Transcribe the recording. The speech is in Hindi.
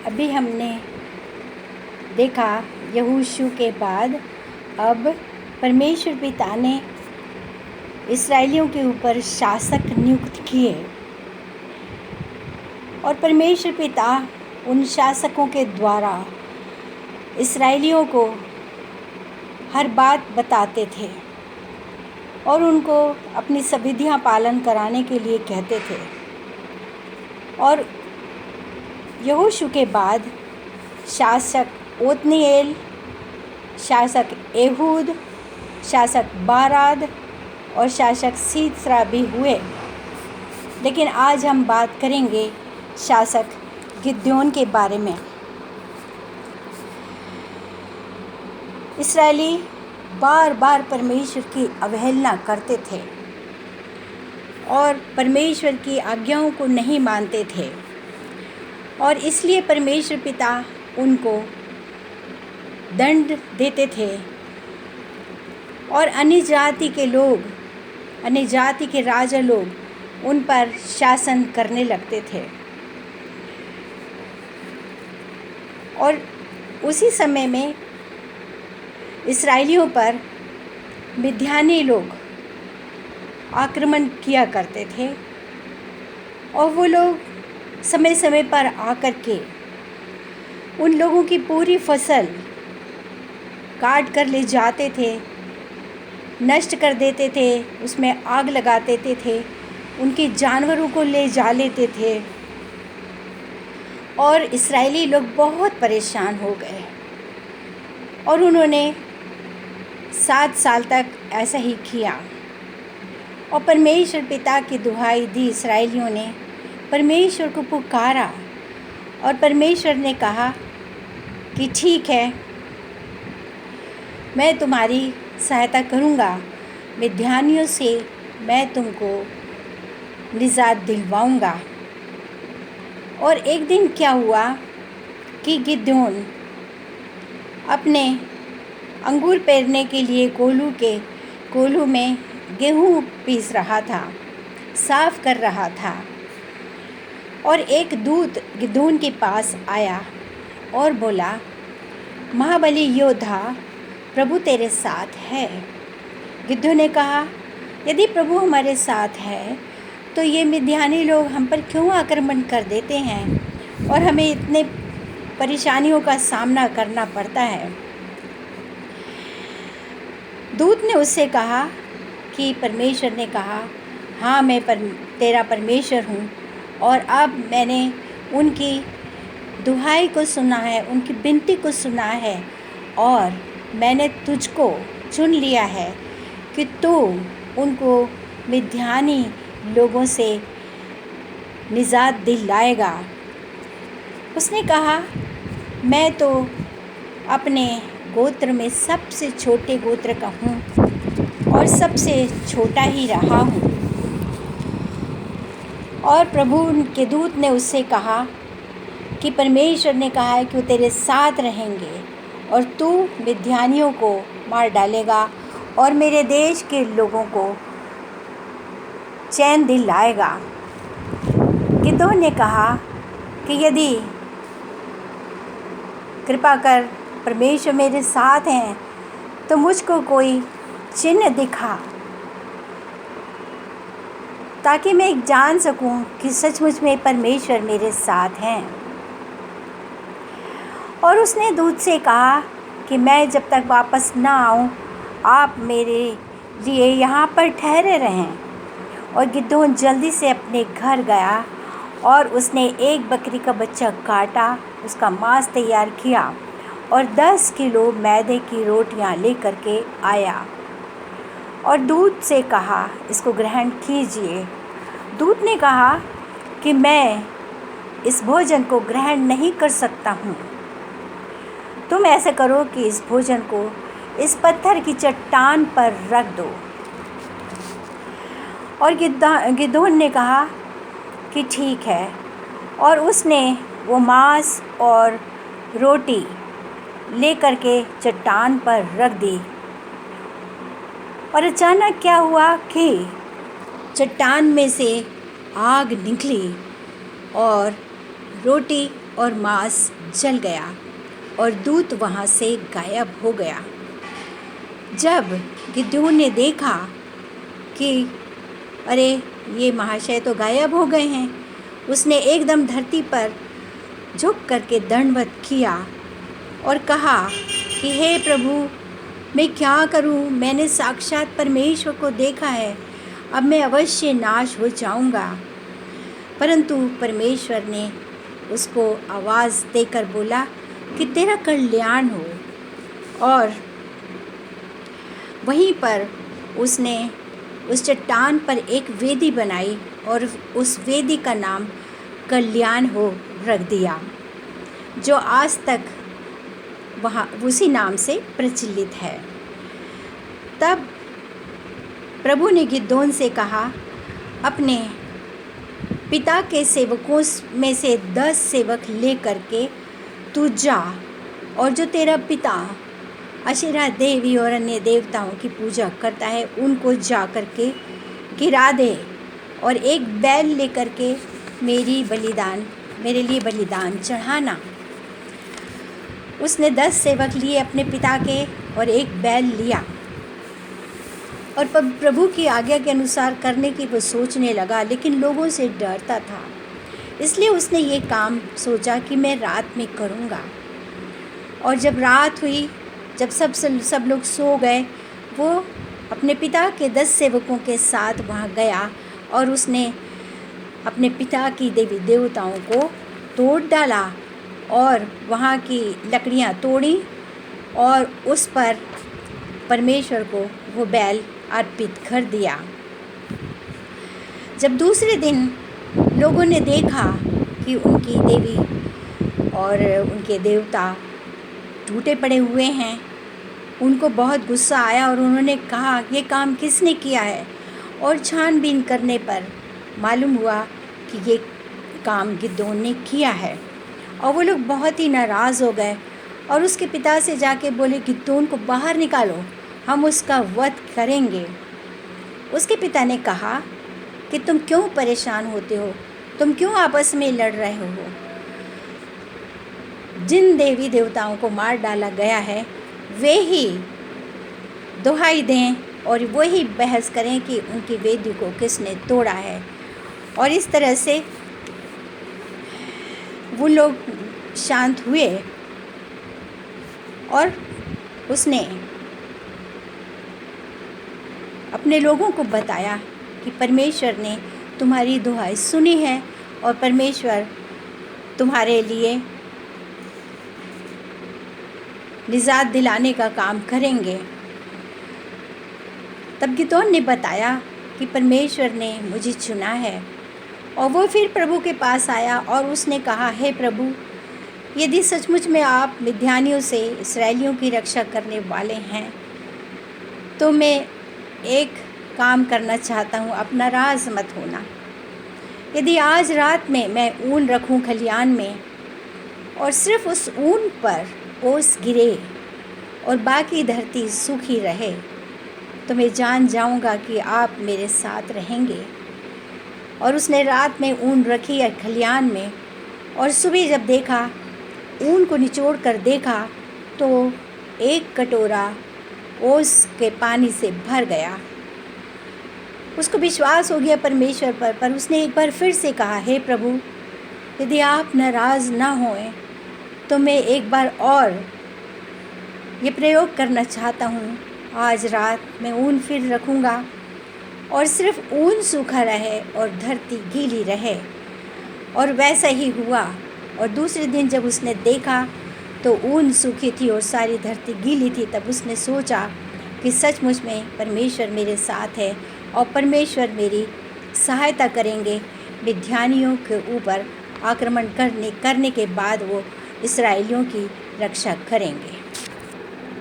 अभी हमने देखा यहोशू के बाद अब परमेश्वर पिता ने इस्राएलियों के ऊपर शासक नियुक्त किए और परमेश्वर पिता उन शासकों के द्वारा इस्राएलियों को हर बात बताते थे और उनको अपनी विधियां पालन कराने के लिए कहते थे। और यहोशू के बाद शासक ओत्नीएल, शासक एहूद, शासक बाराद और शासक सीसरा भी हुए। लेकिन आज हम बात करेंगे शासक गिदोन के बारे में। इस्राएली बार बार परमेश्वर की अवहेलना करते थे और परमेश्वर की आज्ञाओं को नहीं मानते थे और इसलिए परमेश्वर पिता उनको दंड देते थे और अन्य जाति के लोग, अन्य जाति के राजा लोग उन पर शासन करने लगते थे। और उसी समय में इस्राएलियों पर मिद्यानी लोग आक्रमण किया करते थे और वो लोग समय समय पर आकर के उन लोगों की पूरी फसल काट कर ले जाते थे, नष्ट कर देते थे, उसमें आग लगा देते थे, उनके जानवरों को ले जा लेते थे और इस्राएली लोग बहुत परेशान हो गए और उन्होंने 7 साल तक ऐसा ही किया और परमेश्वर पिता की दुहाई दी। इस्राएलियों ने परमेश्वर को पुकारा और परमेश्वर ने कहा कि ठीक है, मैं तुम्हारी सहायता करूँगा, मिद्यानियों से मैं तुमको निजात दिलवाऊँगा। और एक दिन क्या हुआ कि गिदोन अपने अंगूर पेरने के लिए कोल्हू में गेहूँ पीस रहा था, साफ कर रहा था और एक दूत गिदोन के पास आया और बोला, महाबली योद्धा, प्रभु तेरे साथ है। गिदोन ने कहा, यदि प्रभु हमारे साथ है तो ये मिद्यानी लोग हम पर क्यों आक्रमण कर देते हैं और हमें इतने परेशानियों का सामना करना पड़ता है। दूत ने उससे कहा कि परमेश्वर ने कहा, हाँ मैं तेरा परमेश्वर हूँ और अब मैंने उनकी दुहाई को सुना है, उनकी विनती को सुना है और मैंने तुझको चुन लिया है कि तू उनको मिद्यानी लोगों से निजात दिलाएगा। उसने कहा, मैं तो अपने गोत्र में सबसे छोटे गोत्र का हूँ और सबसे छोटा ही रहा हूँ। और प्रभु के दूत ने उससे कहा कि परमेश्वर ने कहा है कि वो तेरे साथ रहेंगे और तू मिद्यानियों को मार डालेगा और मेरे देश के लोगों को चैन दिलाएगा। गिदोन ने कहा कि यदि कृपा कर परमेश्वर मेरे साथ हैं तो मुझको कोई चिन्ह दिखा ताकि मैं जान सकूं कि सचमुच में परमेश्वर मेरे साथ हैं। और उसने दूत से कहा कि मैं जब तक वापस ना आऊं आप मेरे लिए यहाँ पर ठहरे रहें। और गिदोन जल्दी से अपने घर गया और उसने एक बकरी का बच्चा काटा, उसका मांस तैयार किया और 10 किलो मैदे की रोटियां लेकर के आया और दूत से कहा, इसको ग्रहण कीजिए। दूत ने कहा कि मैं इस भोजन को ग्रहण नहीं कर सकता हूँ। तुम ऐसा करो कि इस भोजन को इस पत्थर की चट्टान पर रख दो। और गिदोन ने कहा कि ठीक है। और उसने वो मांस और रोटी लेकर के चट्टान पर रख दी। और अचानक क्या हुआ कि चट्टान में से आग निकली और रोटी और मांस जल गया और दूत वहाँ से गायब हो गया। जब गिदोन ने देखा कि अरे ये महाशय तो गायब हो गए हैं, उसने एकदम धरती पर झुक करके दंडवत किया और कहा कि हे प्रभु, मैं क्या करूं? मैंने साक्षात परमेश्वर को देखा है, अब मैं अवश्य नाश हो जाऊंगा। परंतु परमेश्वर ने उसको आवाज़ देकर बोला कि तेरा कल्याण हो। और वहीं पर उसने उस चट्टान पर एक वेदी बनाई और उस वेदी का नाम कल्याण हो रख दिया, जो आज तक वहाँ उसी नाम से प्रचलित है। तब प्रभु ने गिदोन से कहा, अपने पिता के सेवकों में से 10 सेवक ले करके तू जा और जो तेरा पिता अशेरा देवी और अन्य देवताओं की पूजा करता है उनको जा करके गिरा दे और एक बैल ले करके मेरे लिए बलिदान चढ़ाना। उसने 10 सेवक लिए अपने पिता के और एक बैल लिया और प्रभु की आज्ञा के अनुसार करने की वो सोचने लगा, लेकिन लोगों से डरता था। इसलिए उसने ये काम सोचा कि मैं रात में करूँगा। और जब रात हुई, जब सब लोग सो गए, वो अपने पिता के 10 सेवकों के साथ वहाँ गया और उसने अपने पिता की देवी देवताओं को तोड़ डाला और वहाँ की लकड़ियाँ तोड़ी और उस पर परमेश्वर को वो बैल अर्पित कर दिया। जब दूसरे दिन लोगों ने देखा कि उनकी देवी और उनके देवता टूटे पड़े हुए हैं, उनको बहुत गुस्सा आया और उन्होंने कहा ये काम किसने किया है। और छानबीन करने पर मालूम हुआ कि ये काम गिदोन ने किया है। और वो लोग बहुत ही नाराज़ हो गए और उसके पिता से जाके बोले, गिदोन को बाहर निकालो, हम उसका वध करेंगे। उसके पिता ने कहा कि तुम क्यों परेशान होते हो, तुम क्यों आपस में लड़ रहे हो? जिन देवी देवताओं को मार डाला गया है वे ही दुहाई दें और वही बहस करें कि उनकी वेदी को किसने तोड़ा है। और इस तरह से वो लोग शांत हुए और उसने अपने लोगों को बताया कि परमेश्वर ने तुम्हारी दुहाई सुनी है और परमेश्वर तुम्हारे लिए निजात दिलाने का काम करेंगे। तब गिदोन ने बताया कि परमेश्वर ने मुझे चुना है। और वो फिर प्रभु के पास आया और उसने कहा, हे प्रभु, यदि सचमुच में आप मिद्यानियों से इस्राएलियों की रक्षा करने वाले हैं तो मैं एक काम करना चाहता हूँ, आप नाराज़ मत होना। यदि आज रात में मैं ऊन रखूँ खलियान में और सिर्फ उस ऊन पर ओस गिरे और बाकी धरती सूखी रहे तो मैं जान जाऊंगा कि आप मेरे साथ रहेंगे। और उसने रात में ऊन रखी खलियान में और सुबह जब देखा, ऊन को निचोड़ कर देखा तो एक कटोरा ओस के पानी से भर गया। उसको विश्वास हो गया परमेश्वर पर उसने एक बार फिर से कहा, हे प्रभु, यदि आप नाराज़ ना होएं तो मैं एक बार और ये प्रयोग करना चाहता हूँ। आज रात मैं ऊन फिर रखूँगा और सिर्फ ऊन सूखा रहे और धरती गीली रहे। और वैसा ही हुआ। और दूसरे दिन जब उसने देखा तो ऊन सूखी थी और सारी धरती गीली थी। तब उसने सोचा कि सचमुच में परमेश्वर मेरे साथ है और परमेश्वर मेरी सहायता करेंगे। मिद्यानियों के ऊपर आक्रमण करने के बाद वो इस्राएलियों की रक्षा करेंगे।